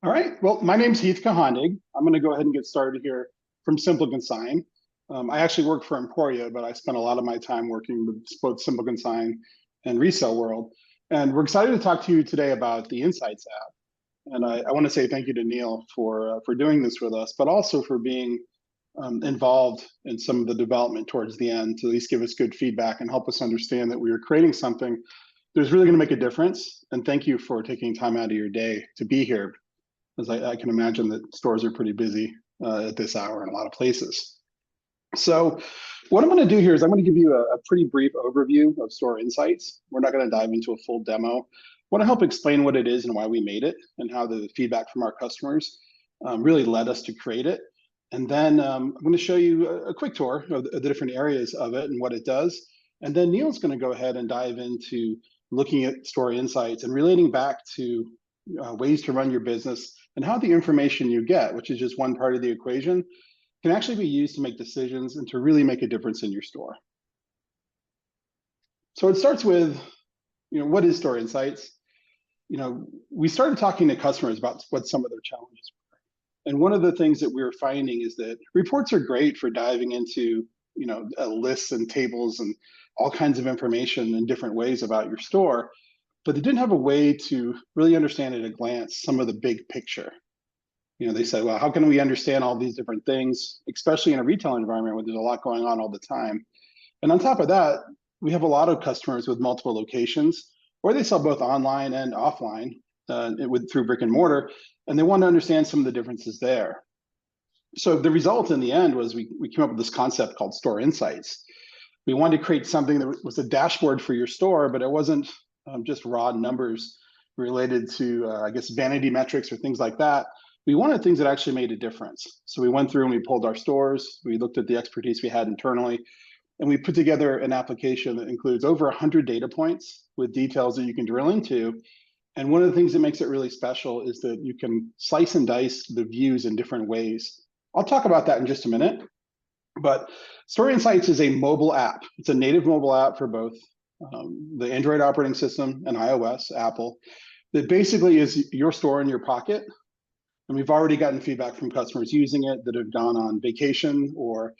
All right. Well, my name's Heath Kahandig. I'm going to go ahead and get started here from Simple Consign. I actually work for Emporia, but I spent a lot of my time working with both Simple Consign and Resale World. And we're excited to talk to you today about the Insights app. And I want to say thank you to Neil for doing this with us, but also for being involved in some of the development towards the end to at least give us good feedback and help us understand that we were creating something that's really going to make a difference. And thank you for taking time out of your day to be here, because I can imagine that stores are pretty busy at this hour in a lot of places. So what I'm going to do here is I'm going to give you a pretty brief overview of Store Insights. We're not going to dive into a full demo. I want to help explain what it is and why we made it and how the feedback from our customers really led us to create it. And then I'm going to show you a quick tour of the different areas of it and what it does. And then Neil's going to go ahead and dive into looking at Store Insights and relating back to ways to run your business and how the information you get, which is just one part of the equation, can actually be used to make decisions and to really make a difference in your store. So it starts with, what is Store Insights? We started talking to customers about what some of their challenges were. And one of the things that we were finding is that reports are great for diving into, lists and tables and all kinds of information in different ways about your store, but they didn't have a way to really understand at a glance some of the big picture. They said, well, how can we understand all these different things, especially in a retail environment where there's a lot going on all the time? And on top of that, we have a lot of customers with multiple locations, or they sell both online and offline through brick and mortar, and they want to understand some of the differences there. So the result in the end was we came up with this concept called Store Insights. We wanted to create something that was a dashboard for your store, but it wasn't just raw numbers related to, vanity metrics or things like that. We wanted things that actually made a difference. So we went through and we pulled our stores, we looked at the expertise we had internally, and we put together an application that includes over 100 data points with details that you can drill into. And one of the things that makes it really special is that you can slice and dice the views in different ways. I'll talk about that in just a minute. But Store Insights is a mobile app. It's a native mobile app for both the Android operating system and iOS, Apple, that basically is your store in your pocket. And we've already gotten feedback from customers using it that have gone on vacation, or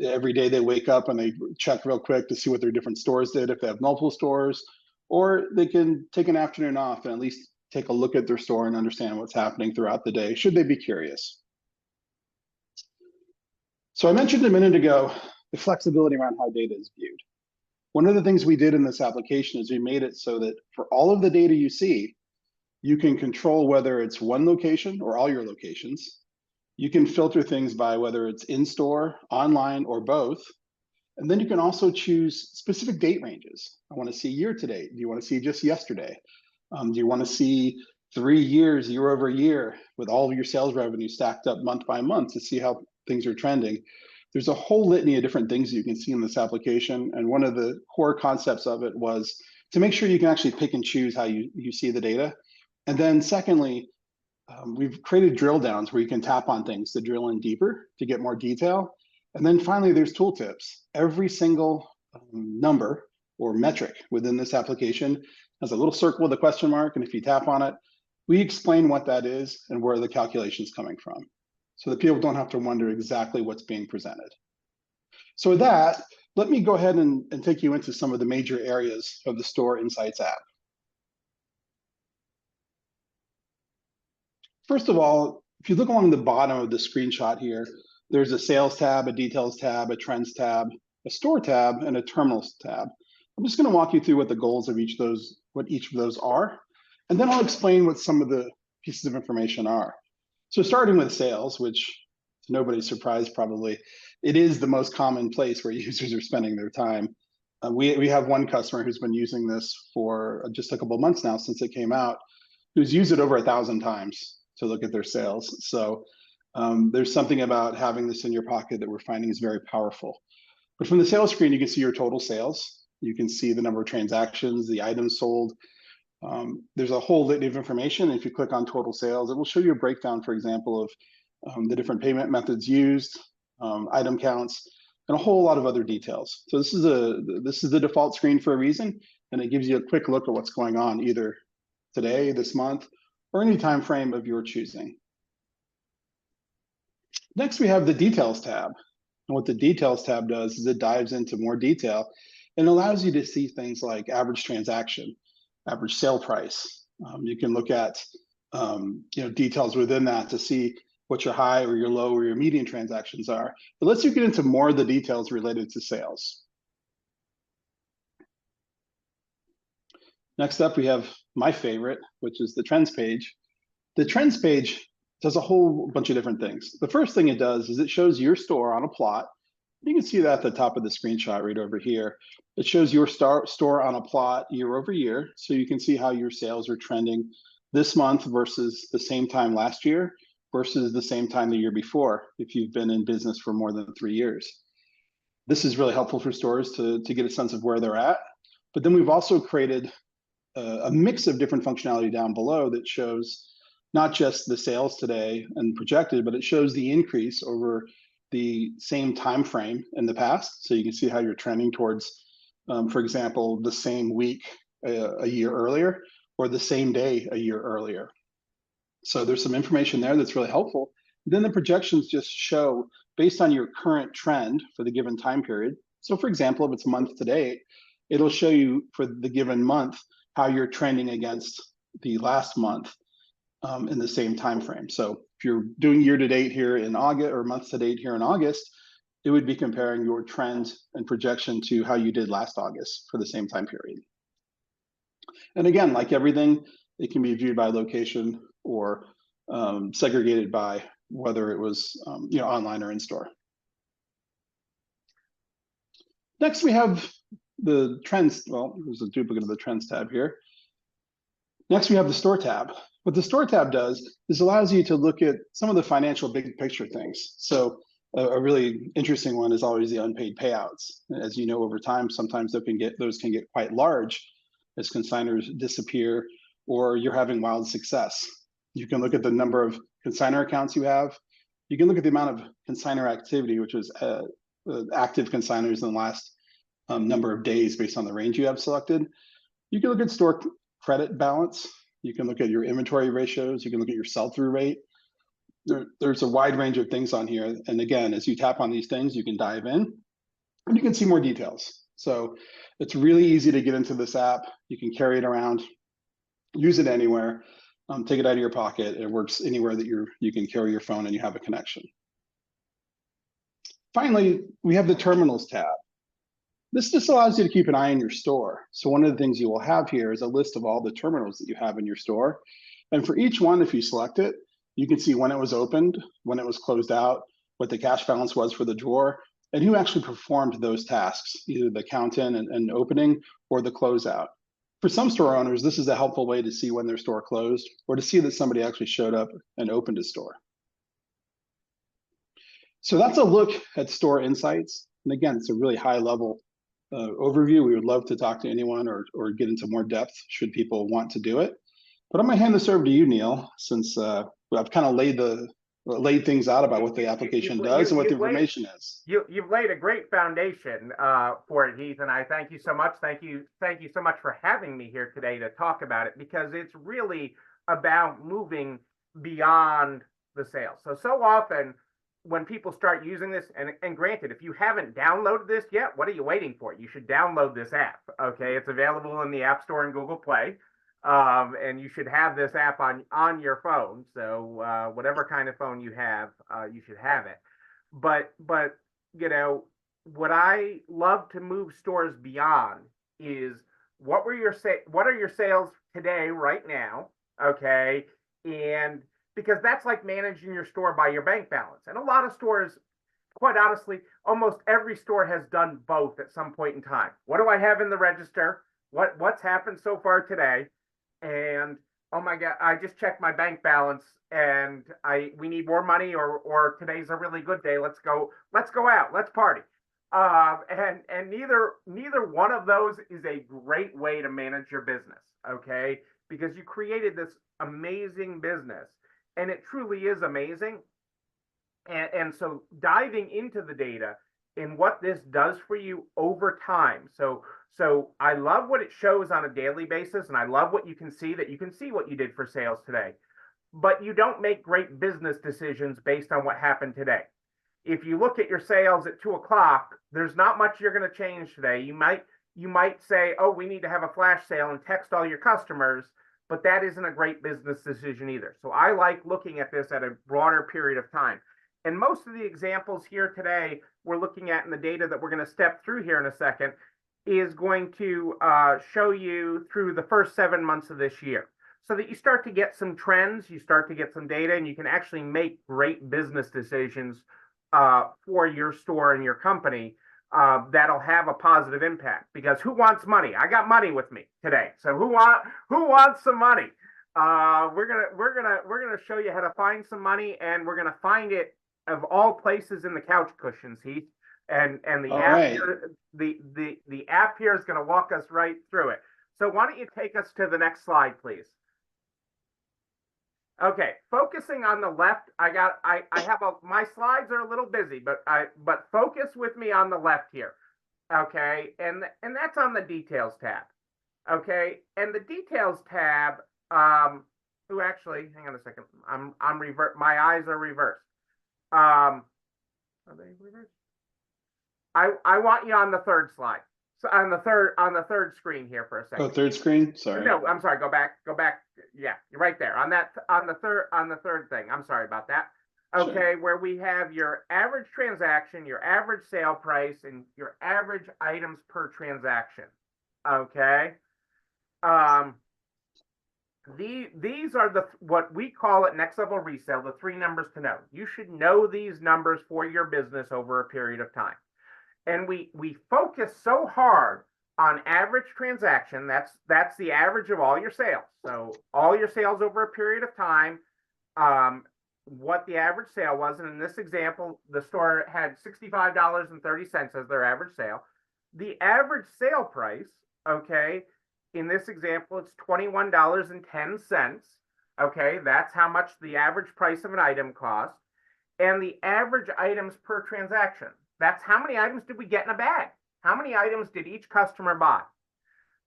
every day they wake up and they check real quick to see what their different stores did, if they have multiple stores, or they can take an afternoon off and at least take a look at their store and understand what's happening throughout the day, should they be curious. So I mentioned a minute ago the flexibility around how data is viewed. One of the things we did in this application is we made it so that for all of the data you see, you can control whether it's one location or all your locations. You can filter things by whether it's in-store, online, or both. And then you can also choose specific date ranges. I want to see year to date. Do you want to see just yesterday? Do you want to see 3 years, year over year, with all of your sales revenue stacked up month by month to see how things are trending? There's a whole litany of different things you can see in this application. And one of the core concepts of it was to make sure you can actually pick and choose how you see the data. And then secondly, we've created drill downs where you can tap on things to drill in deeper to get more detail. And then finally, there's tooltips. Every single number or metric within this application has a little circle with a question mark. And if you tap on it, we explain what that is and where the calculation is coming from, so that people don't have to wonder exactly what's being presented. So with that, let me go ahead and take you into some of the major areas of the Store Insights app. First of all, if you look along the bottom of the screenshot here, there's a sales tab, a details tab, a trends tab, a store tab, and a terminals tab. I'm just going to walk you through what the goals of each of those are, and then I'll explain what some of the pieces of information are. So starting with sales, which to nobody's surprise probably, it is the most common place where users are spending their time. We have one customer who's been using this for just a couple of months now since it came out, who's used it over 1,000 times to look at their sales. So there's something about having this in your pocket that we're finding is very powerful. But from the sales screen, you can see your total sales. You can see the number of transactions, the items sold. There's a whole litany of information. If you click on total sales, it will show you a breakdown, for example, of the different payment methods used, item counts, and a whole lot of other details. So this is the default screen for a reason, and it gives you a quick look at what's going on either today, this month, or any time frame of your choosing. Next, we have the Details tab. And what the Details tab does is it dives into more detail and allows you to see things like average transaction, average sale price. You can look at details within that to see what your high or your low or your median transactions are. It lets you get into more of the details related to sales. Next up, we have my favorite, which is the Trends page. The Trends page does a whole bunch of different things. The first thing it does is it shows your store on a plot. You can see that at the top of the screenshot right over here. It shows your store on a plot year over year, so you can see how your sales are trending this month versus the same time last year versus the same time the year before, if you've been in business for more than 3 years. This is really helpful for stores to get a sense of where they're at. But then we've also created a mix of different functionality down below that shows not just the sales today and projected, but it shows the increase over the same time frame in the past. So you can see how you're trending towards, for example, the same week a year earlier or the same day a year earlier. So there's some information there that's really helpful. Then the projections just show based on your current trend for the given time period. So for example, if it's month to date, it'll show you for the given month how you're trending against the last month in the same time frame. So if you're doing year to date here in August or month to date here in August, it would be comparing your trend and projection to how you did last August for the same time period. And again, like everything, it can be viewed by location or segregated by whether it was online or in store. Next, we have the Trends. Well, there's a duplicate of the Trends tab here. Next, we have the Store tab. What the Store tab does is allows you to look at some of the financial big picture things. So a really interesting one is always the unpaid payouts. As you know, over time, sometimes those can get quite large as consigners disappear or you're having wild success. You can look at the number of consignor accounts you have. You can look at the amount of consignor activity, which is active consignors in the last number of days based on the range you have selected. You can look at store credit balance. You can look at your inventory ratios. You can look at your sell-through rate. There's a wide range of things on here. And again, as you tap on these things, you can dive in and you can see more details. So it's really easy to get into this app. You can carry it around, use it anywhere, take it out of your pocket. It works anywhere that you can carry your phone and you have a connection. Finally, we have the Terminals tab. This just allows you to keep an eye on your store. So one of the things you will have here is a list of all the terminals that you have in your store. And for each one, if you select it, you can see when it was opened, when it was closed out, what the cash balance was for the drawer, and who actually performed those tasks, either the count in and opening or the closeout. For some store owners, this is a helpful way to see when their store closed or to see that somebody actually showed up and opened a store. So that's a look at store insights. And again, it's a really high level overview. We would love to talk to anyone or get into more depth should people want to do it. But I'm gonna hand this over to you, Neil, since I've kind of laid things out about what the application does and what the information is. You've laid a great foundation for it, Heath, and I thank you so much. Thank you so much for having me here today to talk about it, because it's really about moving beyond the sale. So often when people start using this, and granted, if you haven't downloaded this yet, what are you waiting for? You should download this app, okay? It's available in the App Store and Google Play. And you should have this app on your phone. So whatever kind of phone you have, you should have it. But what I love to move stores beyond is what are your sales today, right now, okay? And because that's like managing your store by your bank balance. And a lot of stores, quite honestly, almost every store has done both at some point in time. What do I have in the register? What's happened so far today? And oh my God, I just checked my bank balance and we need more money, or today's a really good day. Let's go out, let's party. And neither one of those is a great way to manage your business, okay? Because you created this amazing business, and it truly is amazing. And so diving into the data and what this does for you over time. So I love what it shows on a daily basis, and I love what you can see, that you can see what you did for sales today. but you don't make great business decisions based on what happened today. If you look at your sales at 2 o'clock, there's not much you're going to change today. You might say, oh, we need to have a flash sale and text all your customers, but that isn't a great business decision either. So I like looking at this at a broader period of time. And most of the examples here today we're looking at in the data that we're going to step through here in a second is going to show you through the first 7 months of this year, so that you start to get some trends, you start to get some data, and you can actually make great business decisions for your store and your company that'll have a positive impact. Because who wants money? I got money with me today, so who wants some money? We're gonna show you how to find some money, and we're gonna find it of all places in the couch cushions, Heath. And the All app right. here, the app here is going to walk us right through it. So why don't you take us to the next slide, please? Okay, focusing on the left, I have my slides are a little busy, but focus with me on the left here. Okay, and that's on the details tab. Okay, and the details tab, actually, hang on a second. I'm revert. My eyes are reversed. Are they reversed? I want you on the third slide. So on the third screen here for a second. Oh, third screen. Sorry. No, I'm sorry. Go back. Yeah, you're right there on the third thing. I'm sorry about that. Okay, sure. Where we have your average transaction, your average sale price, and your average items per transaction. Okay. These are what we call at Next Level Resale, the 3 numbers to know. You should know these numbers for your business over a period of time. And we focus so hard on average transaction. That's the average of all your sales. So all your sales over a period of time, what the average sale was. And in this example, the store had $65.30 as their average sale. The average sale price, okay, in this example, it's $21.10. Okay, that's how much the average price of an item costs. And the average items per transaction. That's how many items did we get in a bag? How many items did each customer buy?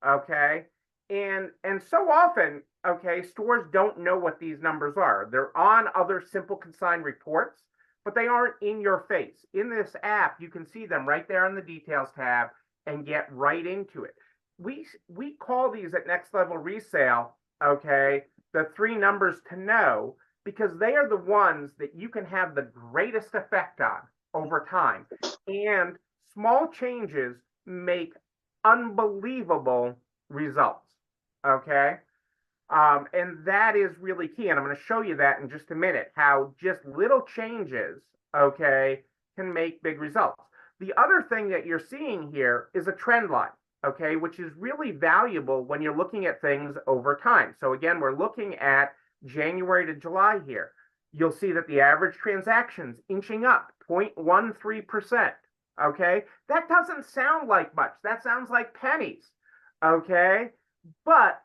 Okay. And so often, okay, stores don't know what these numbers are. They're on other simple consign reports, but they aren't in your face. In this app, you can see them right there in the details tab and get right into it. We call these at Next Level Resale, okay, the 3 numbers to know, because they are the ones that you can have the greatest effect on over time. And small changes make unbelievable results. Okay. And that is really key. And I'm going to show you that in just a minute, how just little changes, okay, can make big results. The other thing that you're seeing here is a trend line, okay, which is really valuable when you're looking at things over time. So again, we're looking at January to July here. You'll see that the average transactions inching up 0.13%. Okay, that doesn't sound like much. That sounds like pennies. Okay, but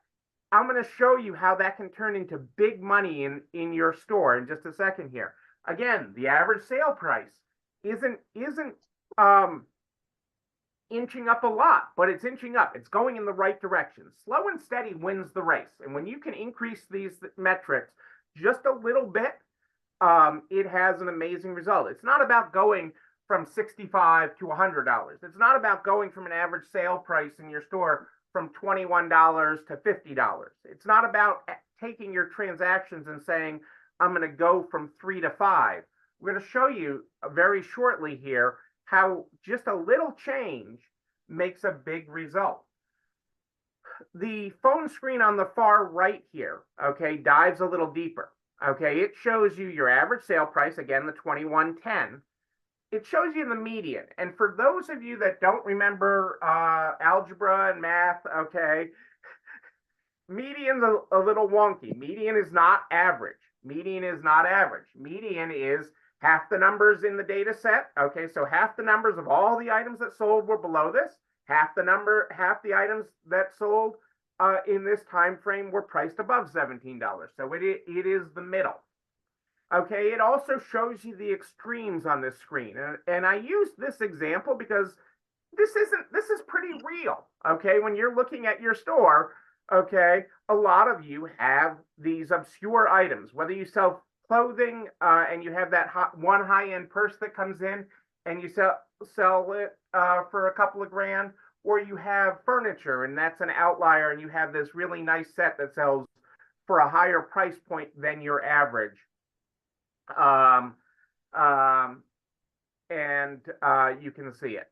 I'm going to show you how that can turn into big money in your store in just a second here. Again, the average sale price isn't inching up a lot, but it's inching up. It's going in the right direction. Slow and steady wins the race. And when you can increase these metrics just a little bit, it has an amazing result. It's not about going from $65 to $100. It's not about going from an average sale price in your store from $21 to $50. It's not about taking your transactions and saying, I'm going to go from 3 to 5. We're going to show you very shortly here how just a little change makes a big result. The phone screen on the far right here, okay, dives a little deeper. Okay, it shows you your average sale price, again, the $21.10. It shows you the median. And for those of you that don't remember algebra and math, okay, median's a little wonky. Median is not average. Median is not average. Median is half the numbers in the data set. Okay, so half the numbers of all the items that sold were below this. Half the items that sold in this time frame were priced above $17. So it is the middle. Okay, it also shows you the extremes on this screen. And I use this example because this is pretty real. Okay, when you're looking at your store, okay, a lot of you have these obscure items, whether you sell clothing and you have that one high-end purse that comes in and you sell it for a couple of grand, or you have furniture and that's an outlier and you have this really nice set that sells for a higher price point than your average. Um, um, and you can see it.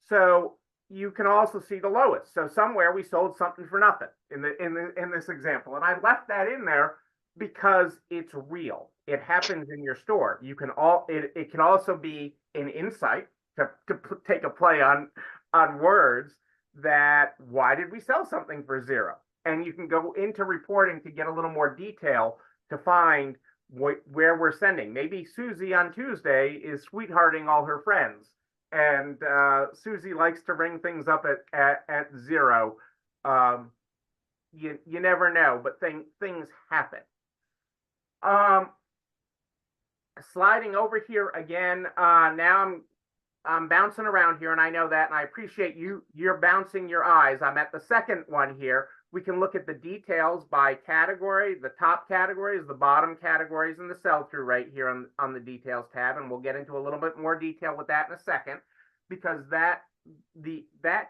So you can also see the lowest. So somewhere we sold something for nothing in this example, and I left that in there because it's real. It happens in your store. You can it can also be an insight to take a play on words, that why did we sell something for zero? And you can go into reporting to get a little more detail to find where we're sending. Maybe Susie on Tuesday is sweethearting all her friends, and Susie likes to ring things up at zero. You never know, but things happen. Sliding over here again. Now I'm bouncing around here, and I know that, and I appreciate you're bouncing your eyes. I'm at the second one here. We can look at the details by category. The top categories, the bottom categories, and the sell-through right here on the details tab. And we'll get into a little bit more detail with that in a second, because that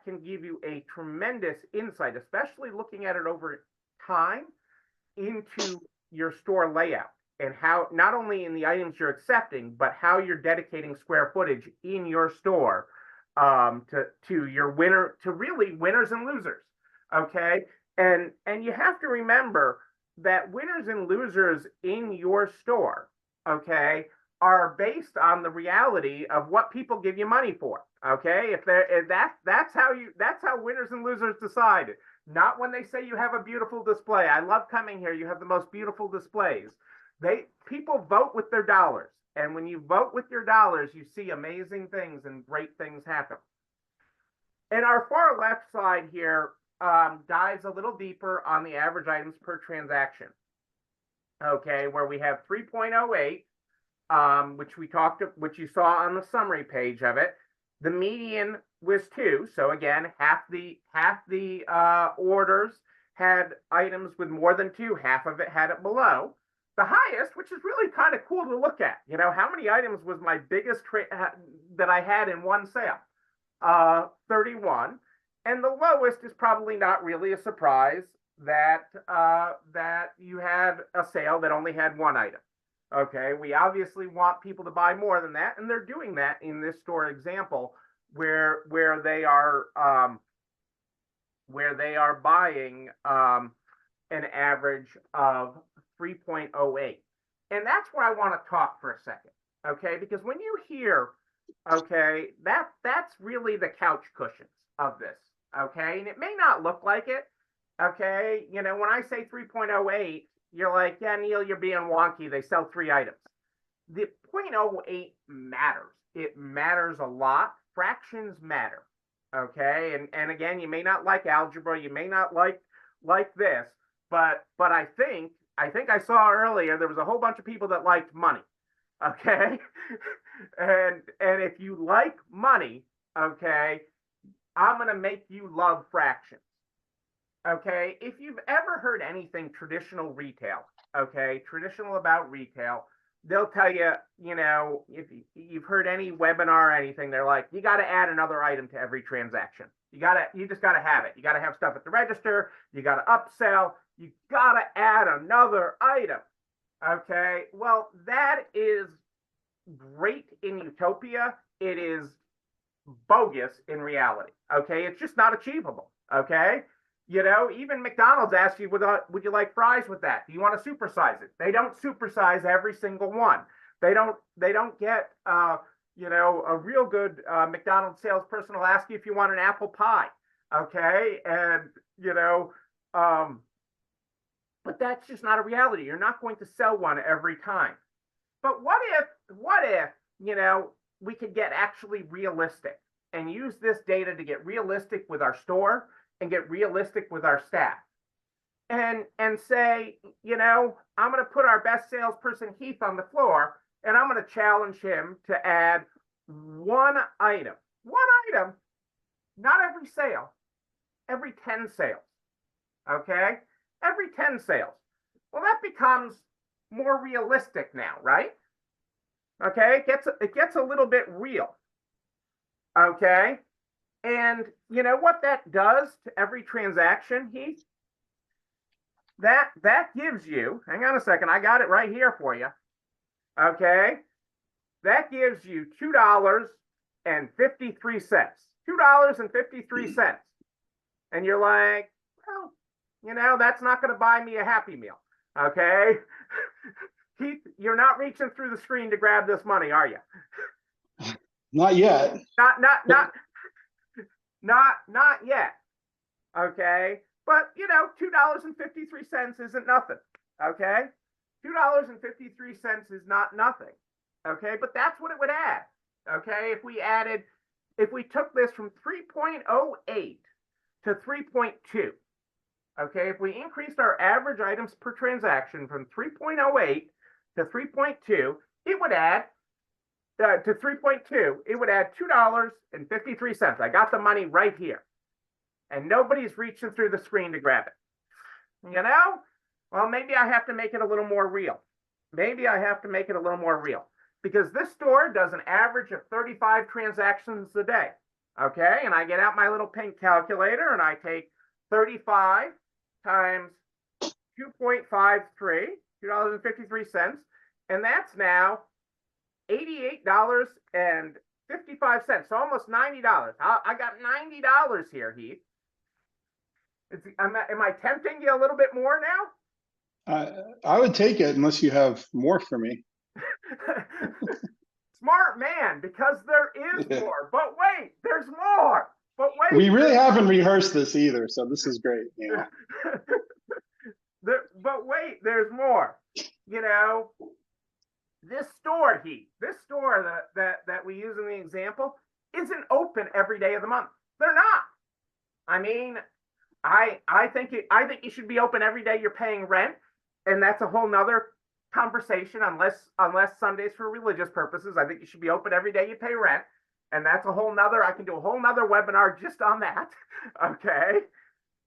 can give you a tremendous insight, especially looking at it over time, into your store layout and how, not only in the items you're accepting, but how you're dedicating square footage in your store to your really winners and losers. Okay. And you have to remember that winners and losers in your store, okay, are based on the reality of what people give you money for. Okay, that's how winners and losers decide. Not when they say you have a beautiful display. I love coming here. You have the most beautiful displays. People vote with their dollars, and when you vote with your dollars, you see amazing things and great things happen. And our far left side here dives a little deeper on the average items per transaction. Okay, where we have 3.08, which you saw on the summary page of it. The median was 2, so again, half the orders had items with more than 2, half of it had it below. The highest, which is really kind of cool to look at, how many items was my biggest that I had in one sale? 31. And the lowest is probably not really a surprise, that you had a sale that only had one item. Okay, we obviously want people to buy more than that, and they're doing that in this store example, where they are buying an average of 3.08. And that's where I want to talk for a second. Okay, because when you hear, okay, that's really the couch cushions of this. Okay, and it may not look like it. Okay, when I say 3.08, you're like, yeah, Neil, you're being wonky. They sell 3 items. The 0.08 matters. It matters a lot. Fractions matter. Okay, and again, you may not like algebra. You may not like this, but I think I saw earlier there was a whole bunch of people that liked money. Okay, and if you like money, okay, I'm going to make you love fractions. Okay, if you've ever heard anything traditional retail, okay, traditional about retail, they'll tell you, if you've heard any webinar or anything, they're like, you got to add another item to every transaction. You just got to have it. You got to have stuff at the register. You got to upsell. You got to add another item. Okay, well, that is great in utopia. It is bogus in reality. Okay, it's just not achievable. Okay. Even McDonald's asks you, would you like fries with that? Do you want to supersize it? They don't supersize every single one. They don't get, a real good McDonald's salesperson will ask you if you want an apple pie. Okay. And, but that's just not a reality. You're not going to sell one every time. But what if, we could get actually realistic and use this data to get realistic with our store and get realistic with our staff, and say, I'm going to put our best salesperson Heath on the floor, and I'm going to challenge him to add one item, not every sale, every 10 sales. okay? Every 10 sales. Well, that becomes more realistic now, right? Okay, it gets a little bit real. Okay, and you know what that does to every transaction, Heath? That gives you, hang on a second, I got it right here for you. Okay, that gives you $2.53. $2.53. And you're like, well, you know, that's not going to buy me a Happy Meal. Okay. Keith, you're not reaching through the screen to grab this money, are you? Not yet. Not yet. Okay. But you know, $2.53 isn't nothing. Okay. $2.53 is not nothing. Okay, but that's what it would add. Okay, if we took this from 3.08 to 3.2, okay, if we increased our average items per transaction from 3.08 to 3.2, it would add to 3.2, it would add $2.53. I got the money right here, and nobody's reaching through the screen to grab it. You know, well, maybe I have to make it a little more real. Maybe I have to make it a little more real. Because this store does an average of 35 transactions a day. Okay, and I get out my little pink calculator and I take 35 times 2.53, $2.53, and that's now $88.55, so almost $90. I got $90 here, Heath. Am I tempting you a little bit more now? I would take it unless you have more for me. Smart man, because there is more. But wait, there's more. But wait, we really haven't rehearsed this either, so this is great. Yeah. But wait, there's more. You know, this store, this store that we use in the example isn't open every day of the month. They're not. I mean, I think you should be open every day you're paying rent, and that's a whole nother conversation, unless Sundays for religious purposes. I think you should be open every day you pay rent, and that's a whole nother, I can do a whole nother webinar just on that. Okay,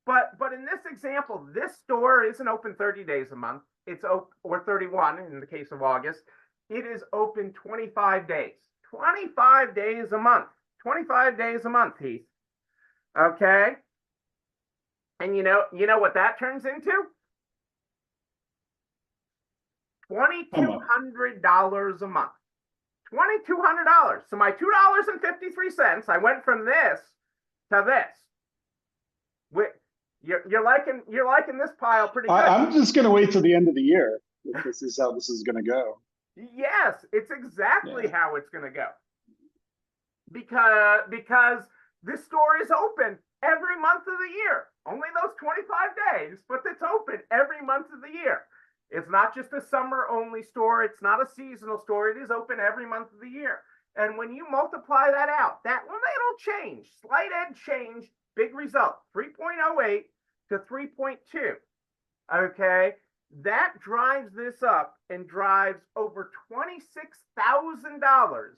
but in this example, this store isn't open 30 days a month. It's open, or 31 in the case of August. It is open 25 days. 25 days a month. 25 days a month, Heath. Okay, and you know what that turns into? $2,200 a month. $2,200. So my $2.53, I went from this to this. You're liking this pile pretty good. I'm just going to wait till the end of the year. If this is how this is going to go. Yes, it's exactly how it's going to go. Because this store is open every month of the year. Only those 25 days, but it's open every month of the year. It's not just a summer-only store. It's not a seasonal store. It is open every month of the year. And when you multiply that out, it'll change. Slight edge change, big result. 3.08 to 3.2. Okay? That drives this up and drives over $26,000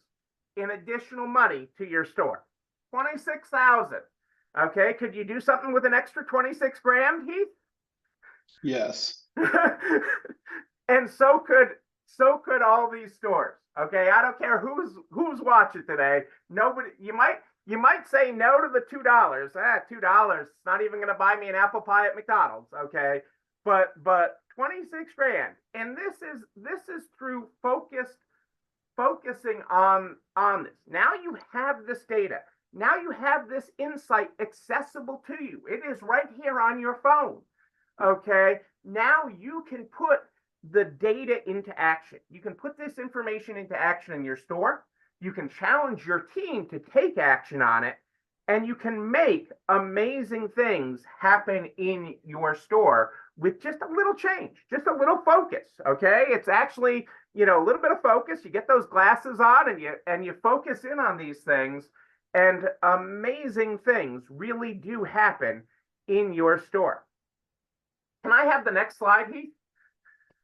in additional money to your store. $26,000. Okay? Could you do something with an extra 26 grand, Heath? Yes. And so could all these stores. Okay, I don't care who's watching today. Nobody. You might say no to the $2. $2. It's not even going to buy me an apple pie at McDonald's. Okay, but 26 grand, and this is through focusing on this. Now you have this data. Now you have this insight accessible to you. It is right here on your phone. Okay, now you can put the data into action. You can put this information into action in your store. You can challenge your team to take action on it, and you can make amazing things happen in your store with just a little change, just a little focus. Okay, it's actually, a little bit of focus. You get those glasses on and you focus in on these things, and amazing things really do happen in your store. Can I have the next slide, Heath?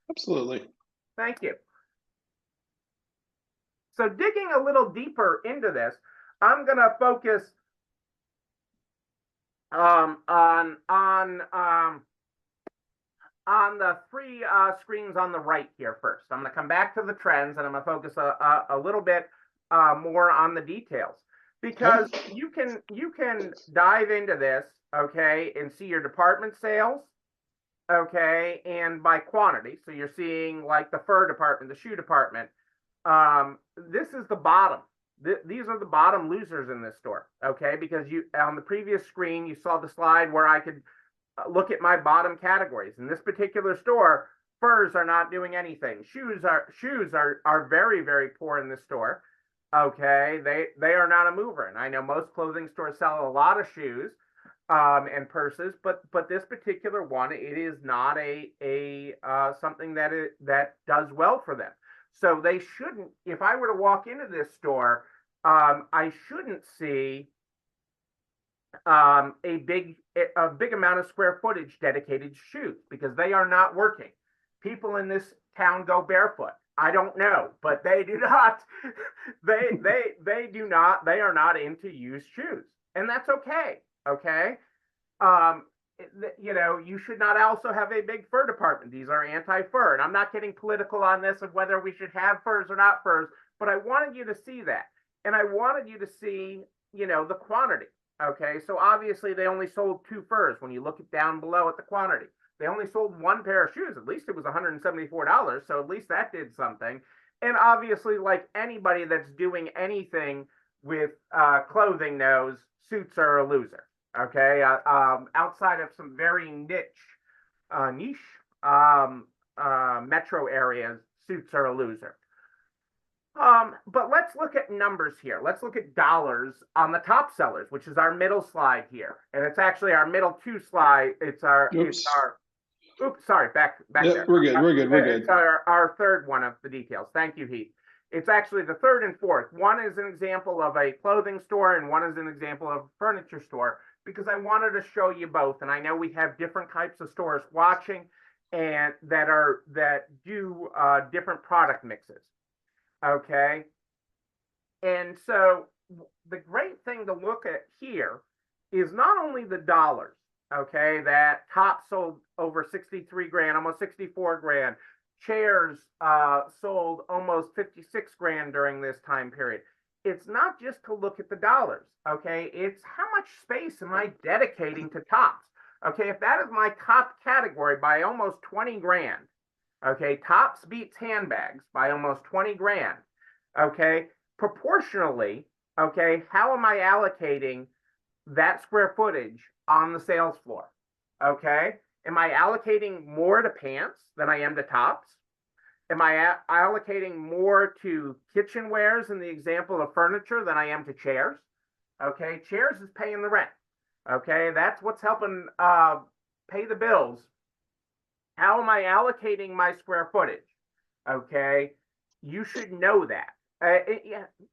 Absolutely. Thank you. So digging a little deeper into this, I'm going to focus On the three screens on the right here first. I'm going to come back to the trends, and I'm going to focus a little bit more on the details, because Okay. you can dive into this, okay, and see your department sales, okay, and by quantity. So you're seeing like the fur department, the shoe department. This is the bottom. These are the bottom losers in this store, okay, because you on the previous screen you saw the slide where I could look at my bottom categories. In this particular store, furs are not doing anything. Shoes are very, very poor in this store. Okay, they are not a mover. And I know most clothing stores sell a lot of shoes and purses, but this particular one, it is not a something that does well for them. So they shouldn't. If I were to walk into this store, I shouldn't see a big amount of square footage dedicated to shoes, because they are not working. People in this town go barefoot. I don't know, but they do not. They do not. They are not into used shoes, and that's okay. Okay. Um, you should not also have a big fur department. These are anti-fur, and I'm not getting political on this of whether we should have furs or not furs, but I wanted you to see that, and I wanted you to see, the quantity. Okay, so obviously they only sold 2 furs. When you look it down below at the quantity, they only sold 1 pair of shoes. At least it was $174, so at least that did something. And obviously, like anybody that's doing anything with clothing knows, suits are a loser. Okay, outside of some very niche metro areas, suits are a loser. But let's look at numbers here. Let's look at dollars on the top sellers, which is our middle slide here. And it's actually our middle 2 slide. Oops. Oops, sorry, back Yep, there. we're good. We're good. We're It's good. our third one of the details. Thank you, Heath. It's actually the third and fourth. One is an example of a clothing store, and one is an example of a furniture store, because I wanted to show you both. And I know we have different types of stores watching, and that do different product mixes. Okay. And so the great thing to look at here is not only the dollars, okay, that top sold over 63 grand, almost 64 grand. Chairs sold almost 56 grand during this time period. It's not just to look at the dollars, okay? It's how much space am I dedicating to tops? Okay, if that is my top category by almost 20 grand, okay, tops beats handbags by almost 20 grand. Okay, proportionally, okay, how am I allocating that square footage on the sales floor? Okay, am I allocating more to pants than I am to tops? Am I allocating more to kitchenwares in the example of furniture than I am to chairs? Okay, chairs is paying the rent. Okay, that's what's helping pay the bills. How am I allocating my square footage? Okay, you should know that.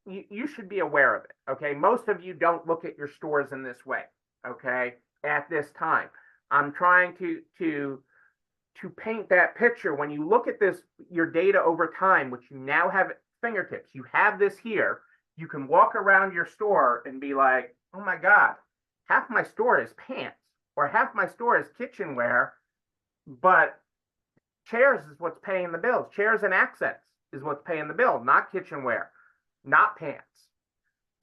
You should be aware of it. Okay, most of you don't look at your stores in this way. Okay, at this time, I'm trying to paint that picture. When you look at this, your data over time, which you now have at fingertips, you have this here. You can walk around your store and be like, oh my God, half my store is pants, or half my store is kitchenware, but chairs is what's paying the bills. Chairs and accents is what's paying the bill, not kitchenware, not pants.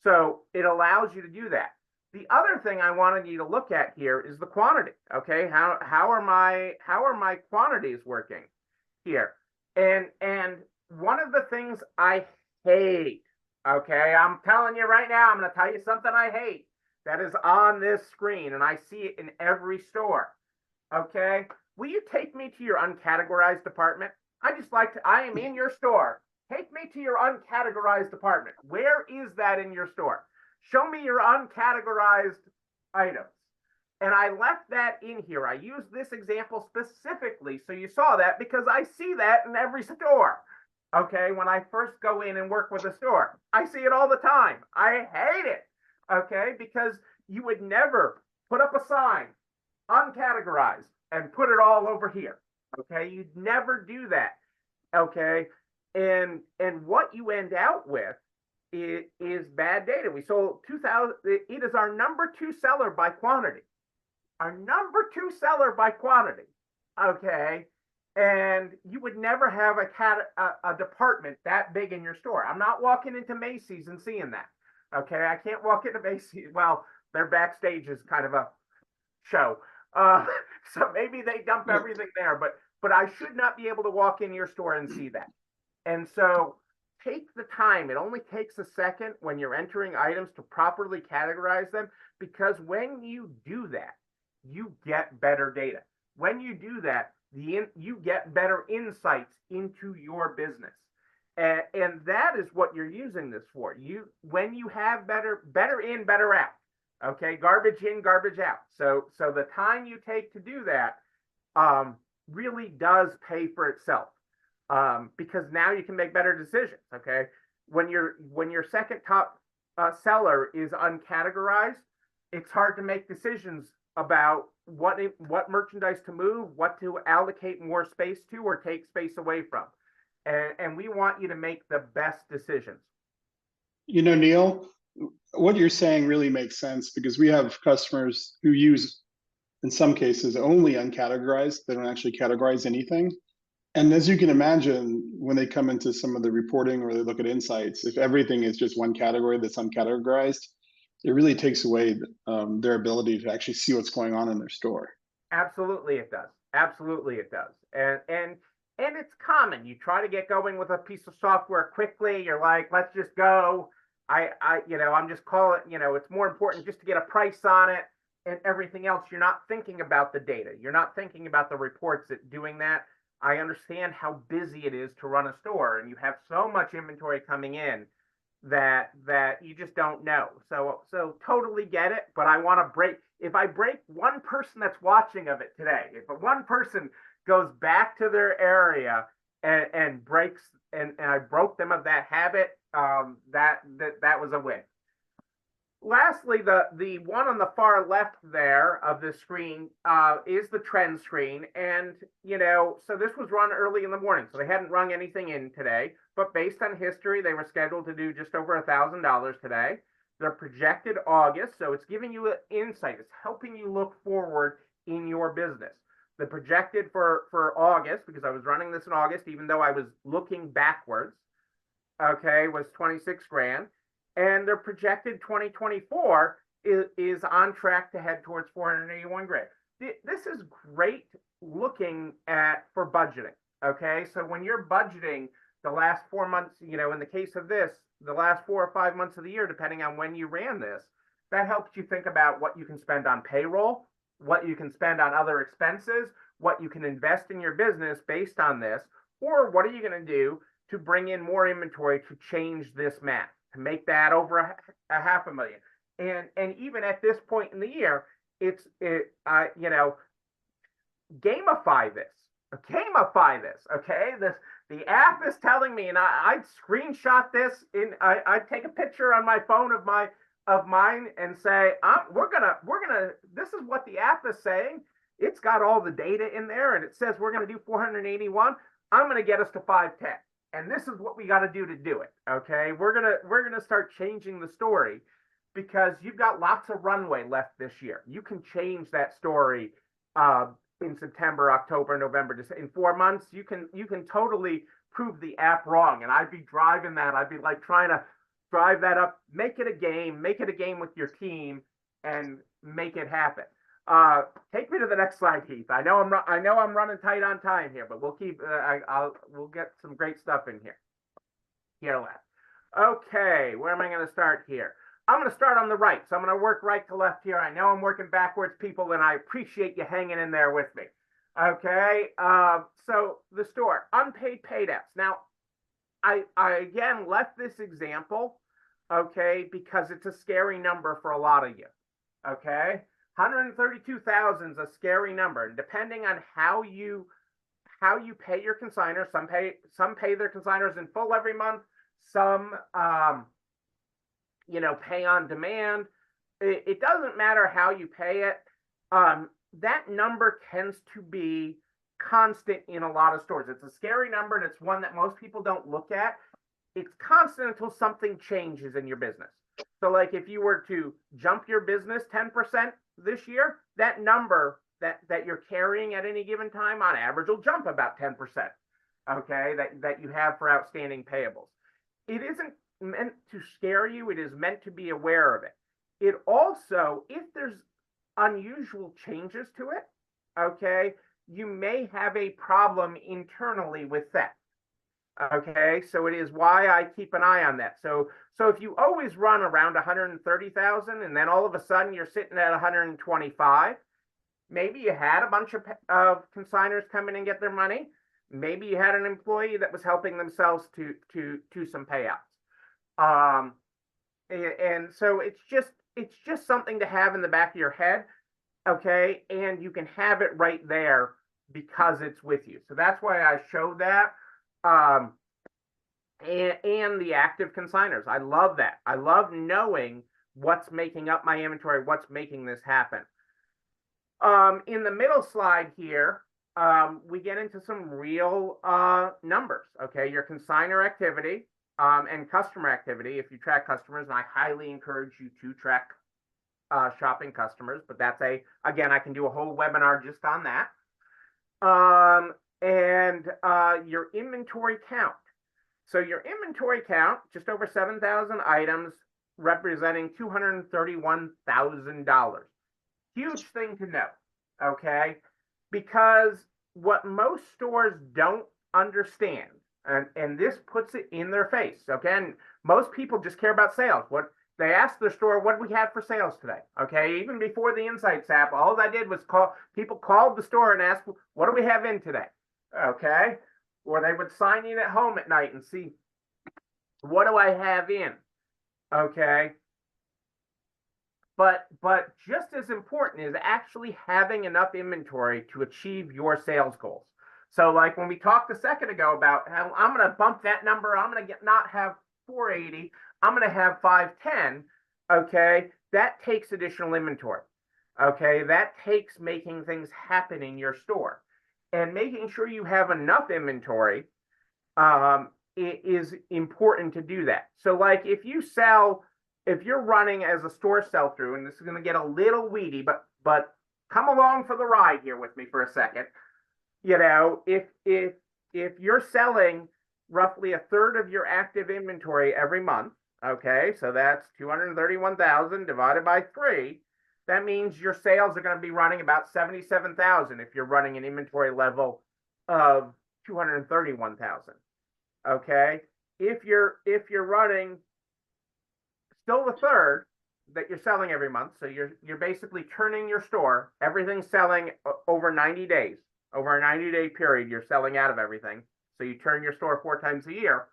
So it allows you to do that. The other thing I wanted you to look at here is the quantity. Okay, how are my quantities working here? And one of the things I hate, okay, I'm telling you right now, I'm going to tell you something I hate that is on this screen, and I see it in every store. Okay, will you take me to your uncategorized department? I am in your store. Take me to your uncategorized department. Where is that in your store? Show me your uncategorized items. And I left that in here. I used this example specifically so you saw that, because I see that in every store. Okay, when I first go in and work with a store, I see it all the time. I hate it. Okay, because you would never put up a sign, uncategorized, and put it all over here. Okay, you'd never do that. Okay, and what you end out with is bad data. We sold 2,000. It is our number 2 seller by quantity. our number 2 seller by quantity. Okay. And you would never have a department that big in your store. I'm not walking into Macy's and seeing that. Okay. I can't walk into Macy's. Well, their backstage is kind of a show. Uh, so maybe they dump everything there, but I should not be able to walk in your store and see that. And so take the time. It only takes a second when you're entering items to properly categorize them, because when you do that, you get better data. When you do that, you get better insights into your business. And that is what you're using this for. When you have better in, better out. Okay, garbage in, garbage out. So the time you take to do that really does pay for itself, because now you can make better decisions. Okay, when your second top seller is uncategorized, it's hard to make decisions about what merchandise to move, what to allocate more space to, or take space away from. And we want you to make the best decisions. You know, Neil, what you're saying really makes sense, because we have customers who use, in some cases, only uncategorized. They don't actually categorize anything. And as you can imagine, when they come into some of the reporting or they look at insights, if everything is just one category that's uncategorized, it really takes away their ability to actually see what's going on in their store. Absolutely, it does. Absolutely, it does. And it's common. You try to get going with a piece of software quickly. You're like, let's just go. I'm just calling. It's more important just to get a price on it, and everything else. You're not thinking about the data. You're not thinking about the reports that doing that. I understand how busy it is to run a store, and you have so much inventory coming in that you just don't know. So totally get it. But I want to break. If I break one person that's watching of it today, if one person goes back to their area and breaks, and I broke them of that habit, that was a win. Lastly, the one on the far left there of the screen is the trend screen. And, so this was run early in the morning. So they hadn't rung anything in today. But based on history, they were scheduled to do just over $1,000 today. They're projected August. So it's giving you an insight. It's helping you look forward in your business. The projected for August, because I was running this in August, even though I was looking backwards, okay, was 26 grand. And their projected 2024 is on track to head towards 481 grand. This is great looking at for budgeting. Okay, so when you're budgeting the last 4 months, in the case of this, the last 4 or 5 months of the year, depending on when you ran this, that helps you think about what you can spend on payroll, what you can spend on other expenses, what you can invest in your business based on this, or what are you going to do to bring in more inventory to change this math, to make that over a $500,000. And even at this point in the year, gamify this. Okay, the app is telling me, and I'd screenshot this I'd take a picture on my phone of mine and say, we're gonna. This is what the app is saying. It's got all the data in there, and it says we're gonna do 481. I'm gonna get us to 510. And this is what we got to do it. Okay, we're gonna start changing the story, because you've got lots of runway left this year. You can change that story in September, October, November, December. In 4 months. You can totally prove the app wrong. And I'd be driving that. I'd be like trying to drive that up, make it a game with your team, and make it happen. Take me to the next slide, Heath. I know I'm running tight on time here, but we'll keep. We'll get some great stuff in here. Here, left. Okay, where am I going to start here? I'm going to start on the right, so I'm going to work right to left here. I know I'm working backwards, people, and I appreciate you hanging in there with me. Okay, so the store, unpaid paydowns. Now, I again left this example, okay, because it's a scary number for a lot of you. Okay. 132,000 is a scary number, and depending on how you pay your consigners, some pay their consigners in full every month, some pay on demand. It doesn't matter how you pay it. That number tends to be constant in a lot of stores. It's a scary number, and it's one that most people don't look at. It's constant until something changes in your business. So like if you were to jump your business 10% this year, that number that you're carrying at any given time on average will jump about 10%. Okay, that you have for outstanding payables. It isn't meant to scare you, it is meant to be aware of it. It also, if there's unusual changes to it, okay, you may have a problem internally with that. Okay, so it is why I keep an eye on that. So if you always run around 130,000 and then all of a sudden you're sitting at 125, maybe you had a bunch of consigners come in and get their money. Maybe you had an employee that was helping themselves to some payouts. And so it's just something to have in the back of your head, okay? And you can have it right there because it's with you. So that's why I showed that. And the active consigners. I love that. I love knowing what's making up my inventory, what's making this happen. In the middle slide here, we get into some real numbers, okay? Your consigner activity and customer activity. If you track customers, and I highly encourage you to track shopping customers, but that's again, I can do a whole webinar just on that. And your inventory count. So your inventory count, just over 7,000 items, representing $231,000. Huge thing to know, okay? Because what most stores don't understand, and this puts it in their face, okay? And most people just care about sales. What they ask their store, what do we have for sales today? Okay, even before the Insights app, all I did was people called the store and asked, what do we have in today? Okay, or they would sign in at home at night and see, what do I have in? Okay, but just as important is actually having enough inventory to achieve your sales goals. So like when we talked a second ago about how I'm going to bump that number, I'm going to not have 480, I'm going to have 510. Okay, that takes additional inventory. Okay, that takes making things happen in your store, and making sure you have enough inventory is important to do that. So like if you're running as a store sell through, and this is going to get a little weedy, but come along for the ride here with me for a second. You know, if you're selling roughly a third of your active inventory every month, okay, so that's 231,000 divided by 3. That means your sales are going to be running about 77,000 if you're running an inventory level of 231,000. Okay, if you're running still the third that you're selling every month, so you're basically turning your store, everything's selling over 90 days. Over a 90-day period, you're selling out of everything. So you turn your store 4 times a year.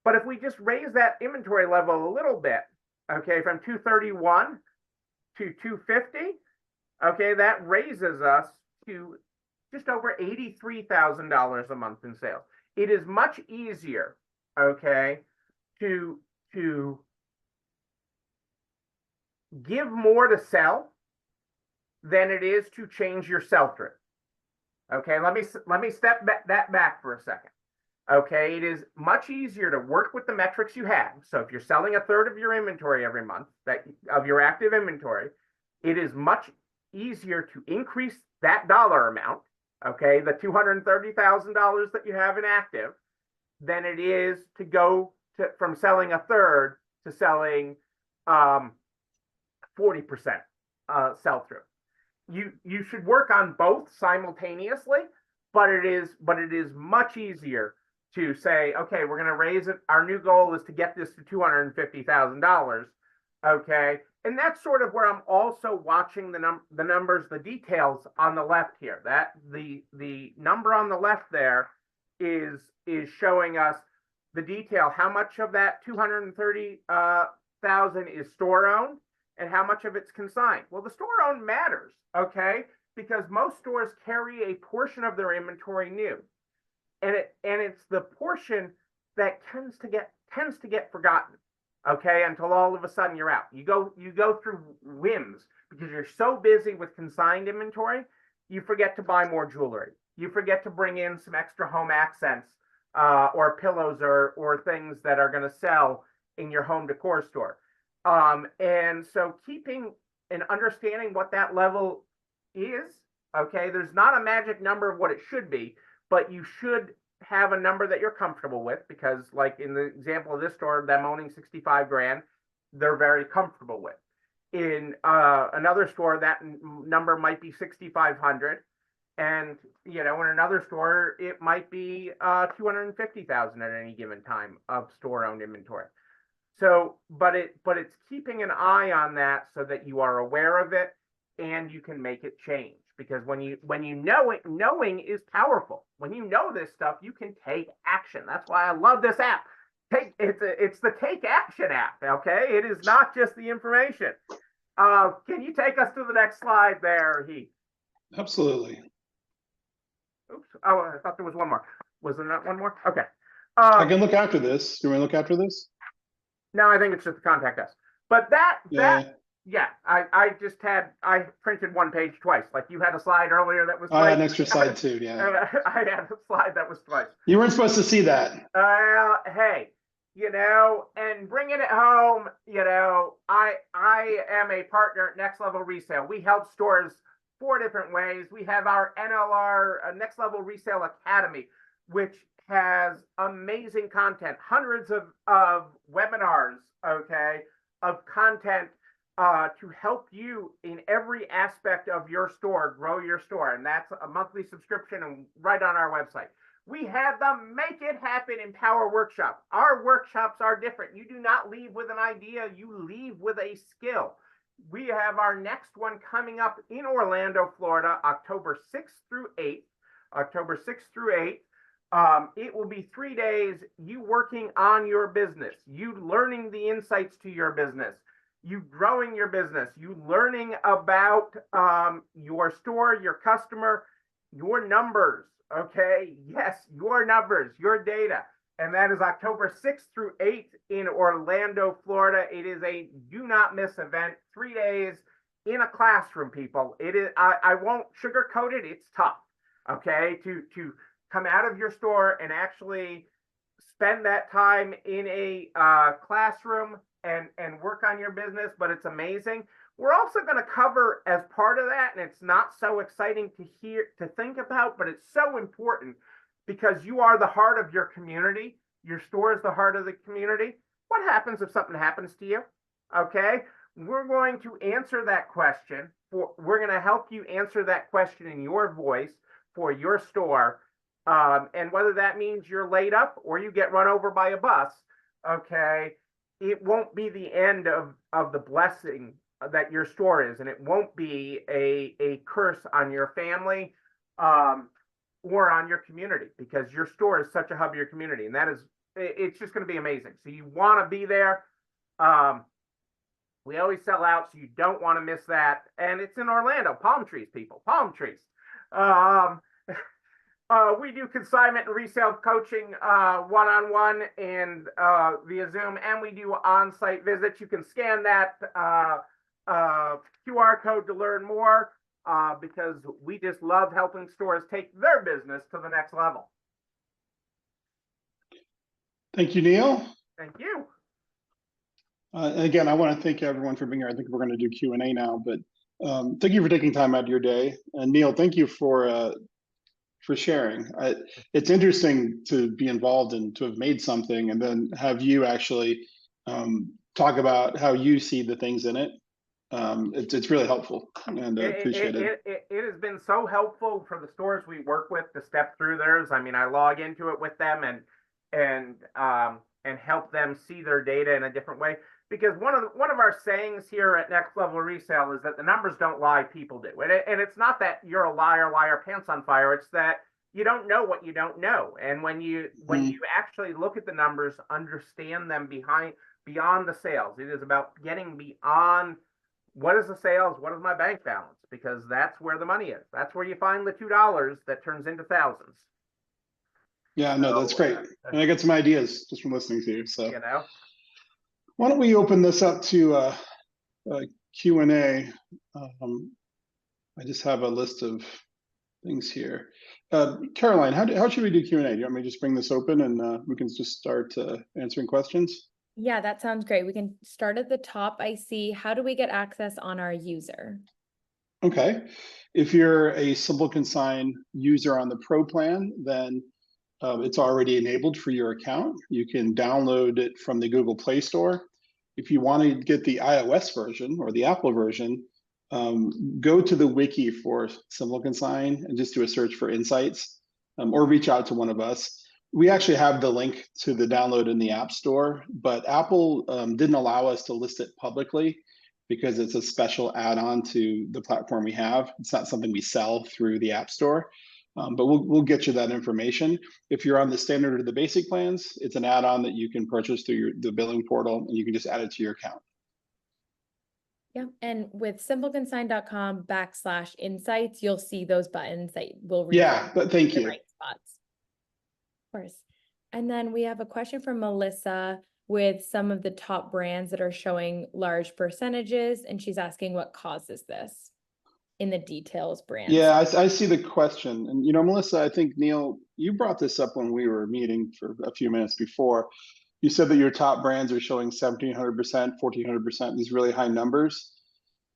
But if we just raise that inventory level a little bit, okay, from 231 to 250, okay, that raises us to just over $83,000 a month in sales. It is much easier, okay, to give more to sell than it is to change your sell-through. Okay, let me step that back for a second. Okay, it is much easier to work with the metrics you have. So if you're selling a third of your inventory every month, of your active inventory, it is much easier to increase that dollar amount, okay, the $230,000 that you have in active, than it is to go from selling a third to selling 40% sell-through. You should work on both simultaneously, but it is much easier to say, okay, we're going to raise it. Our new goal is to get this to $250,000. Okay, and that's sort of where I'm also watching the numbers, the details on the left here. That the number on the left there is showing us the detail. How much of that 230,000 is store owned, and how much of it's consigned? Well, the store owned matters, okay, because most stores carry a portion of their inventory new, and it's the portion that tends to get forgotten, okay, until all of a sudden you're out. You go through whims because you're so busy with consigned inventory, you forget to buy more jewelry, you forget to bring in some extra home accents or pillows or things that are going to sell in your home decor store. And so keeping and understanding what that level is, okay, there's not a magic number of what it should be, but you should have a number that you're comfortable with, because like in the example of this store, them owning 65 grand, they're very comfortable with. In another store, that number might be 6,500. And in another store, it might be 250,000 at any given time of store-owned inventory. So, but it's keeping an eye on that so that you are aware of it and you can make it change. Because when you know it, knowing is powerful. When you know this stuff, you can take action. That's why I love this app. It's the Take Action app. Okay, it is not just the information. Can you take us to the next slide there, Heath? Absolutely. Oops. Oh, I thought there was one more. Was there not one more? Okay. I can look after this. Do you want to look after this? No, I think it's just contact us. But I printed one page twice. Like you had a slide earlier that was twice. I had an extra slide too, yeah. I had a slide that was twice. You weren't supposed to see that. Hey, and bringing it home, I am a partner at Next Level Resale. We help stores 4 different ways. We have our NLR, Next Level Resale Academy, which has amazing content, hundreds of webinars, okay, of content to help you in every aspect of your store, grow your store. And that's a monthly subscription and right on our website. We have the Make It Happen Empower workshop. Our workshops are different. You do not leave with an idea, you leave with a skill. We have our next one coming up in Orlando, Florida, October 6th through 8th. October 6th through 8th. It will be 3 days, you working on your business, you learning the insights to your business, you growing your business, you learning about your store, your customer, your numbers, okay? Yes, your numbers, your data. And that is October 6th through 8th in Orlando, Florida. It is a do not miss event, 3 days in a classroom, people. It is, I won't sugarcoat it, it's tough, okay? To come out of your store and actually spend that time in a classroom and work on your business, but it's amazing. We're also going to cover as part of that, and it's not so exciting to think about, but it's so important because you are the heart of your community. Your store is the heart of the community. What happens if something happens to you? Okay, we're going to answer that question. We're going to help you answer that question in your voice for your store. And whether that means you're laid up or you get run over by a bus, okay, it won't be the end of the blessing that your store is, and it won't be a curse on your family or on your community, because your store is such a hub of your community, and it's just going to be amazing. So you want to be there. We always sell out, so you don't want to miss that. And it's in Orlando. Palm trees, people. Palm trees. We do consignment and resale coaching one-on-one and via Zoom, and we do on-site visits. You can scan that QR code to learn more because we just love helping stores take their business to the next level. Thank you, Neil. Thank you. Again, I want to thank everyone for being here. I think we're going to do Q&A now, but thank you for taking time out of your day. And Neil, thank you for sharing. It's interesting to be involved and to have made something and then have you actually talk about how you see the things in it. It's really helpful, and I appreciate it. It has been so helpful for the stores we work with to step through theirs. I mean, I log into it with them and help them see their data in a different way. Because one of our sayings here at Next Level Resale is that the numbers don't lie, people do. And it's not that you're a liar, pants on fire. It's that you don't know what you don't know. And when you actually look at the numbers, understand them beyond the sales, it is about getting beyond what is the sales, what is my bank balance, because that's where the money is. That's where you find the $2 that turns into thousands. Yeah, no, that's great. And I got some ideas just from listening to you. So why don't we open this up to Q&A? I just have a list of things here. Caroline, how should we do Q&A? Do you want me to just bring this open and we can just start answering questions? Yeah, that sounds great. We can start at the top. I see. How do we get access on our user? Okay. If you're a Simple Consign user on the Pro plan, then it's already enabled for your account. You can download it from the Google Play Store. If you want to get the iOS version or the Apple version, go to the wiki for Simple Consign and just do a search for insights, or reach out to one of us. We actually have the link to the download in the App Store, but Apple didn't allow us to list it publicly because it's a special add-on to the platform we have. It's not something we sell through the App Store, but we'll get you that information. If you're on the standard or the basic plans, it's an add-on that you can purchase through the billing portal, and you can just add it to your account. Yeah. And with simpleconsign.com/insights, you'll see those buttons that will Yeah, but thank the you. right spots. Of course. And then we have a question from Melissa with some of the top brands that are showing large percentages, and she's asking what causes this in the details brands. Yeah, I see the question. And, Melissa, I think, Neil, you brought this up when we were meeting for a few minutes before. You said that your top brands are showing 1,700%, 1,400%, these really high numbers.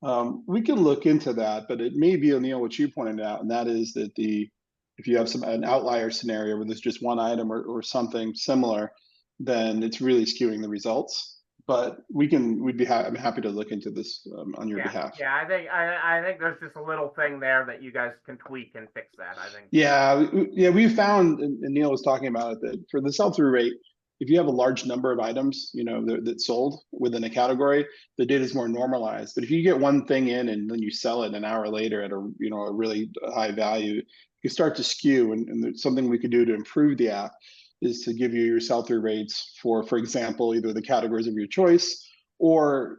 We can look into that, but it may be, Neil, what you pointed out, and that is that if you have an outlier scenario where there's just one item or something similar, then it's really skewing the results. But I'm happy to look into this on your behalf. Yeah, I think there's just a little thing there that you guys can tweak and fix that. I think. Yeah, we found, and Neil was talking about it, that for the sell-through rate, if you have a large number of items, that sold within a category, the data is more normalized. But if you get one thing in and then you sell it an hour later at a really high value, you start to skew. And there's something we could do to improve the app is to give you your sell-through rates for example, either the categories of your choice or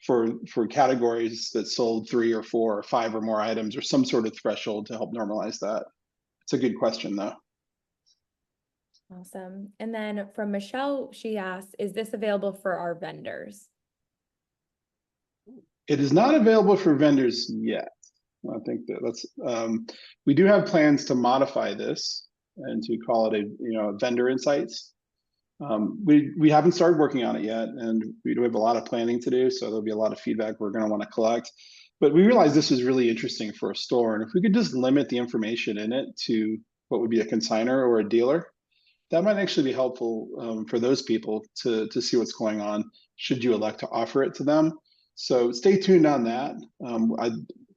for categories that sold 3 or 4 or 5 or more items, or some sort of threshold to help normalize that. It's a good question, though. Awesome. And then from Michelle, she asks, is this available for our vendors? It is not available for vendors yet. I think that's we do have plans to modify this and to call it a vendor insights. We haven't started working on it yet, and we do have a lot of planning to do, so there'll be a lot of feedback we're going to want to collect. But we realized this is really interesting for a store, and if we could just limit the information in it to what would be a consignor or a dealer, that might actually be helpful for those people to see what's going on, should you elect to offer it to them. So stay tuned on that.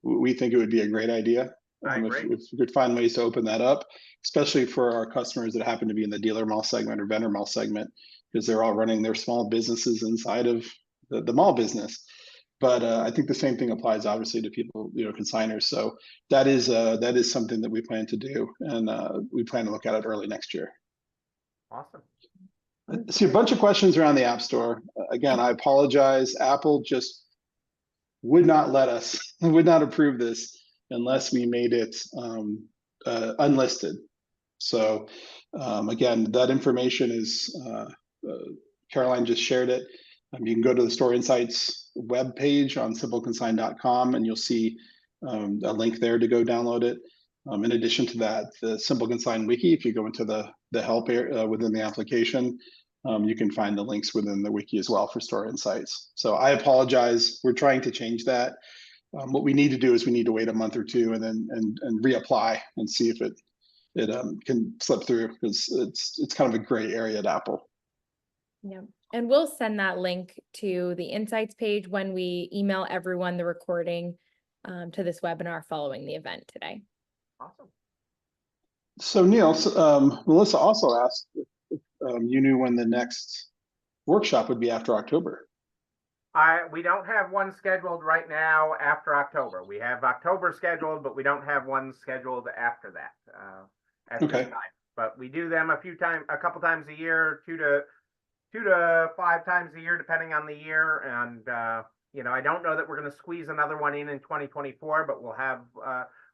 We think it would be a great idea if we could find ways to open that up, especially for our customers that happen to be in the dealer mall segment or vendor mall segment, because they're all running their small businesses inside of the mall business. But I think the same thing applies, obviously, to people, consigners. So that is something that we plan to do, and we plan to look at it early next year. Awesome. I see a bunch of questions around the App Store. Again, I apologize. Apple just would not approve this unless we made it unlisted. So again, that information is, Caroline just shared it. You can go to the Store Insights webpage on simpleconsign.com, and you'll see a link there to go download it. In addition to that, the Simple Consign wiki, if you go into the help area within the application, you can find the links within the wiki as well for Store Insights. So I apologize. We're trying to change that. What we need to do is we need to wait a month or two and then reapply and see if it can slip through, because it's kind of a gray area at Apple. Yeah. And we'll send that link to the Insights page when we email everyone the recording to this webinar following the event today. Awesome. So Neil, Melissa also asked if you knew when the next workshop would be after October. We don't have one scheduled right now after October. We have October scheduled, but we don't have one scheduled after that at this time. But we do them a couple times a year, two to 5 times a year, depending on the year. And I don't know that we're going to squeeze another one in 2024, but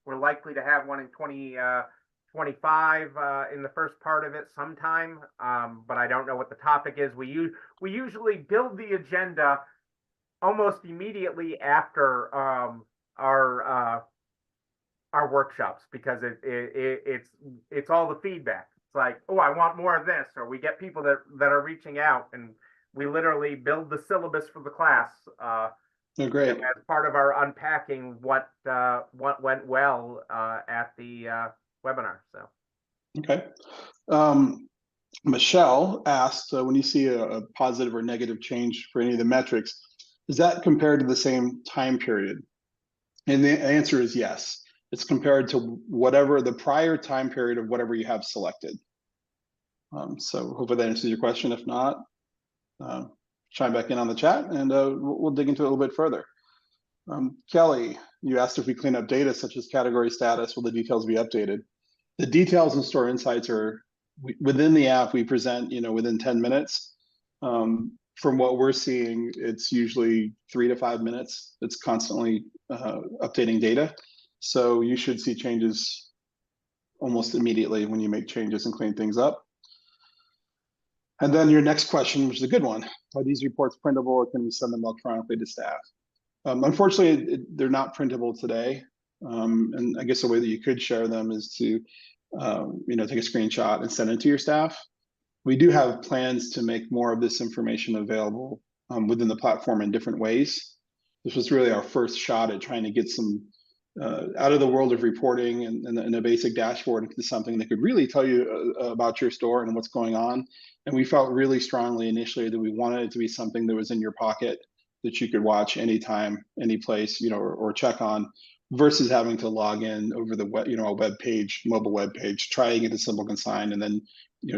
we're likely to have one in 2025 in the first part of it sometime. But I don't know what the topic is. We usually build the agenda almost immediately after our workshops, because it's all the feedback. It's like, oh, I want more of this, or we get people that are reaching out, and we literally build the syllabus for the class Oh, great. as part of our unpacking what went well at the webinar. So, Okay. Michelle asked, when you see a positive or negative change for any of the metrics, is that compared to the same time period? And the answer is yes. It's compared to whatever the prior time period of whatever you have selected. So hopefully that answers your question. If not, chime back in on the chat and we'll dig into it a little bit further. Kelly, you asked if we clean up data such as category status, will the details be updated? The details in Store Insights are within the app. We present, within 10 minutes. From what we're seeing, it's usually 3 to 5 minutes. It's constantly updating data. So you should see changes almost immediately when you make changes and clean things up. And then your next question, which is a good one, are these reports printable or can we send them electronically to staff? Unfortunately, they're not printable today. And I guess the way that you could share them is to, take a screenshot and send it to your staff. We do have plans to make more of this information available within the platform in different ways. This was really our first shot at trying to get some out of the world of reporting and a basic dashboard into something that could really tell you about your store and what's going on. And we felt really strongly initially that we wanted it to be something that was in your pocket that you could watch anytime, any place, or check on, versus having to log in over the web, a web page, mobile web page, trying it a simple consign, and then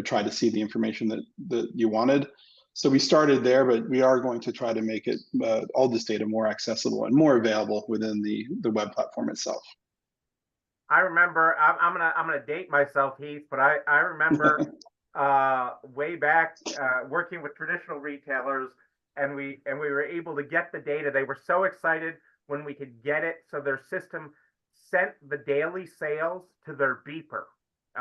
try to see the information that you wanted. So we started there, but we are going to try to make it all this data more accessible and more available within the web platform itself. I remember, I'm gonna date myself, Heath, but I remember way back working with traditional retailers, and we were able to get the data. They were so excited when we could get it, so their system sent the daily sales to their beeper.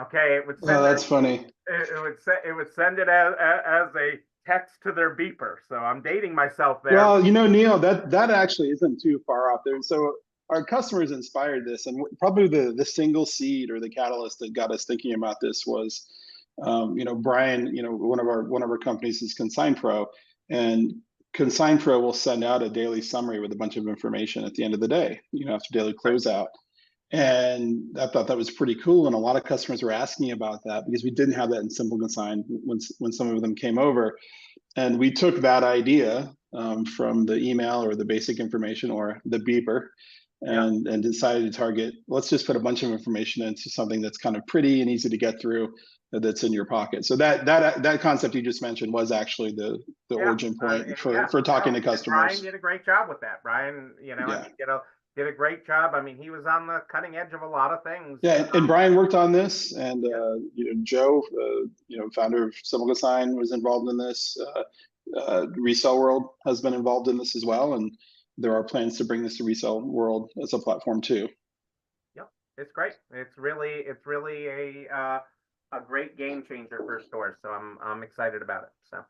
Okay, it would send that's funny. It would send it as a text to their beeper. So I'm dating myself there. Well, Neil, that actually isn't too far off there. So our customers inspired this, and probably the single seed or the catalyst that got us thinking about this was, Brian, one of our companies is Consign Pro, and Consign Pro will send out a daily summary with a bunch of information at the end of the day, after daily closeout. And I thought that was pretty cool. And a lot of customers were asking about that because we didn't have that in Simple Consign when some of them came over. And we took that idea from the email or the basic information or the beeper and decided to target, let's just put a bunch of information into something that's kind of pretty and easy to get through, that's in your pocket. So that concept you just mentioned was actually the origin point for talking to customers. Brian did a great job with that. Brian, did a great job. I mean, he was on the cutting edge of a lot of things. Yeah, and Brian worked on this, and Joe, founder of Simple Consign, was involved in this. Resale World has been involved in this as well, and there are plans to bring this to Resale World as a platform too. Yep, it's great. It's really a great game changer for stores. So I'm excited about it. So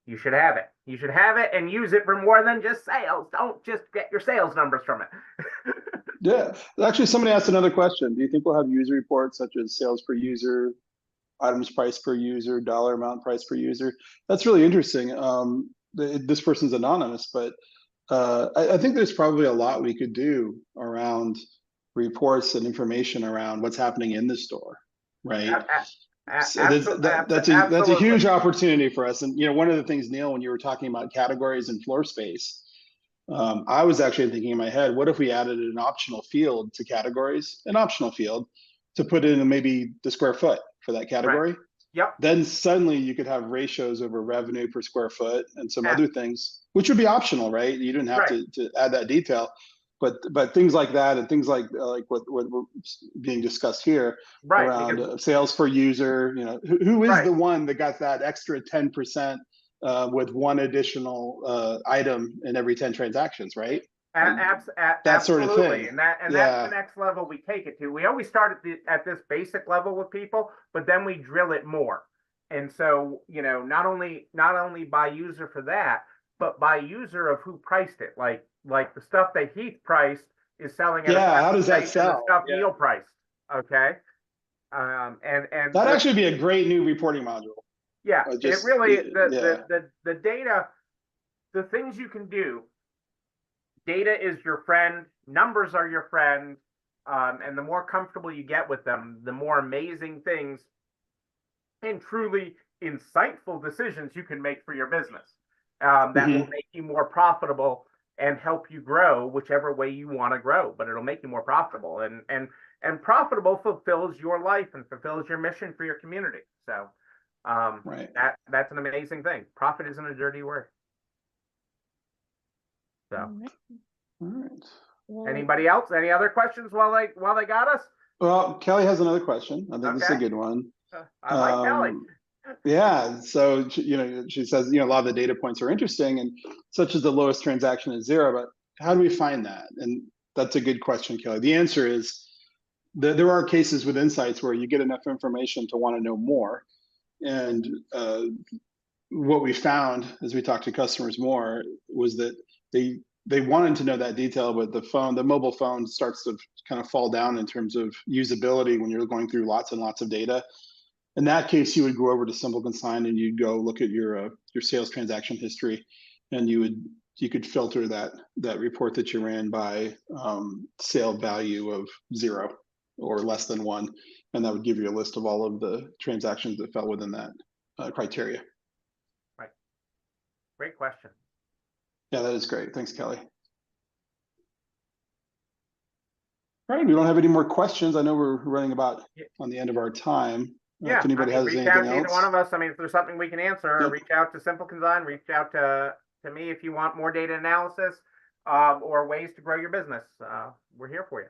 you should have it. You should have it and use it for more than just sales. Don't just get your sales numbers from it. Yeah. Actually, somebody asked another question. Do you think we'll have user reports such as sales per user, items price per user, dollar amount price per user? That's really interesting. This person's anonymous, but I think there's probably a lot we could do around reports and information around what's happening in the store, right? So that's a huge opportunity for us. And one of the things, Neil, when you were talking about categories and floor space, I was actually thinking in my head, what if we added an optional field to categories, an optional field to put in maybe the square foot for that category? Right. Yep. Then suddenly you could have ratios over revenue per square foot and some other things, which would be optional, right? You didn't have to add that detail. But things like that and things like what we're being discussed here around sales per user, who is the one that got that extra 10% with one additional item in every 10 transactions, right? That sort of thing. And that's the next level we take it to. We always start at this basic level with people, but then we drill it more. And so, not only by user for that, but by user of who priced it. Like the stuff that Heath priced is selling at how does that sell? The stuff Neil priced. Okay. And that'd actually be a great new reporting module. Yeah, I it just- really, yeah. the data, the things you can do, data is your friend, numbers are your friend, and the more comfortable you get with them, the more amazing things and truly insightful decisions you can make for your business. That will make you more profitable and help you grow whichever way you want to grow, but it'll make you more profitable, and profitable fulfills your life and fulfills your mission for your community. So Right. that's an amazing thing. Profit isn't a dirty word. So All right. All right. Well, anybody else? Any other questions while they got us? Well, Kelly has another question. I think this is a Okay. good one. I like Kelly. Yeah. So, she says, a lot of the data points are interesting, and such as the lowest transaction is 0, but how do we find that? And that's a good question, Kelly. The answer is there are cases with insights where you get enough information to want to know more. And what we found as we talked to customers more was that they wanted to know that detail, but the mobile phone starts to kind of fall down in terms of usability when you're going through lots and lots of data. In that case, you would go over to Simple Consign and you'd go look at your sales transaction history, and you could filter that report that you ran by sale value of 0 or less than 1, and that would give you a list of all of the transactions that fell within that criteria. Right. Great question. Yeah, that is great. Thanks, Kelly. All right, we don't have any more questions. I know we're running about on the end of our time. Yeah, if anybody has reach anything out to either else. one of us. I mean, if there's something we can answer, Yep. reach out to Simple Consign, reach out to me if you want more data analysis or ways to grow your business. We're here for you.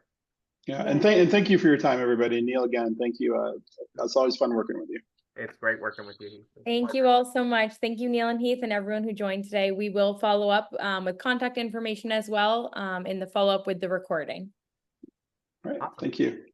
Yeah, and thank you for your time, everybody. Neil, again, thank you. It's always fun working with you. It's great working with you, Heath. thank you all so much. Thank you, Neil and Heath, and everyone who joined today. We will follow up with contact information as well in the follow-up with the recording. All right, Awesome. thank you.